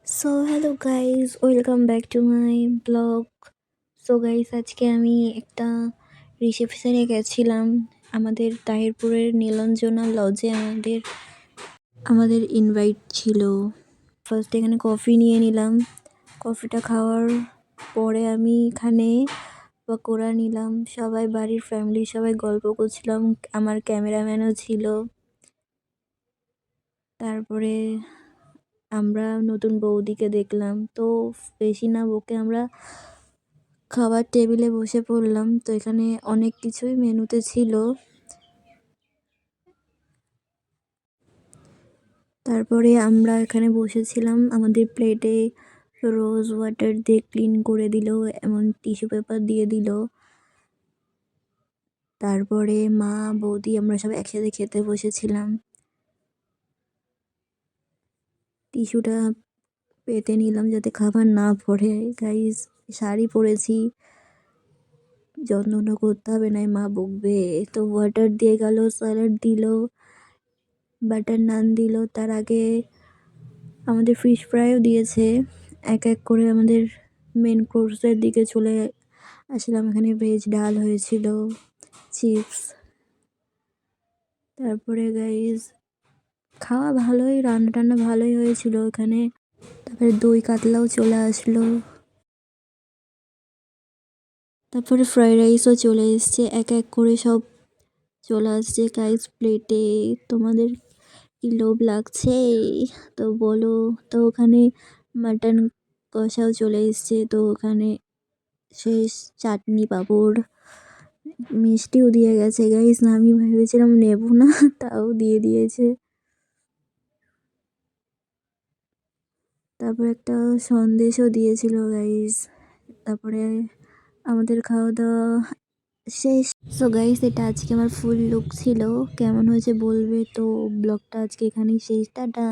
Hello guys, welcome back to my blog. Guys, আজকে আমি একটা রিসেপশনে গেছিলাম। আমাদের তাহিরপুরের নীলাঞ্জনা লজে আমাদের ইনভাইট ছিল। ফার্স্ট এখানে কফি নিয়ে নিলাম। কফিটা খাওয়ার পরে আমি এখানে পকোড়া নিলাম। সবাই বাড়ির ফ্যামিলি সবাই গল্প করছিলাম, আমার ক্যামেরাম্যানও ছিল। তারপরে আমরা নতুন বৌদিকে দেখলাম। তো বেশি না বকে আমরা খাবার টেবিলে বসে পড়লাম। তো এখানে অনেক কিছুই মেনুতে ছিল। তারপরে আমরা এখানে বসেছিলাম, আমাদের প্লেটে রোজ ওয়াটার দিয়ে ক্লিন করে দিল, এমন টিস্যু পেপার দিয়ে দিল। তারপরে মা বৌদি আমরা সব একসাথে খেতে বসেছিলাম। টিস্যুটা পেতে নিলাম যাতে খাবার না পড়ে। গাইস, শাড়ি পরেছি, যত্নটা করতে হবে, নাই মা বকবে। তো ওয়াটার দিয়ে গেল, স্যালাড দিল, বাটার নান দিল। তার আগে আমাদের ফিশ ফ্রাইও দিয়েছে। এক এক করে আমাদের মেন কোর্সের দিকে চলে আসলাম। এখানে ভেজ ডাল হয়েছিল, চিপস। তারপরে গাইস, খাওয়া ভালোই, রান্না টান্না ভালোই হয়েছিল এখানে। তারপরে দই কাতলাও চলে আসলো। তারপরে ফ্রাইড রাইসও চলে এসছে, এক এক করে সব চলে আসছে গাইস প্লেটে। তোমাদের কি লোভ লাগছে তো বলো। তো ওখানে মাটন কষাও চলে এসছে। তো ওখানে শেষ চাটনি পাঁপড় মিষ্টিও দিয়ে গেছে গাইস। না, আমি ভেবেছিলাম নেব না, তাও দিয়ে দিয়েছে। তারপর একটা সন্দেশও দিয়েছিল গাইস। তারপরে আমাদের খাওয়া দাওয়া শেষ। গাইস, এটা আজকে আমার ফুল লুক ছিল। কেমন হয়েছে বলবে। তো ব্লগটা আজকে এখানেই শেষ। টাটা।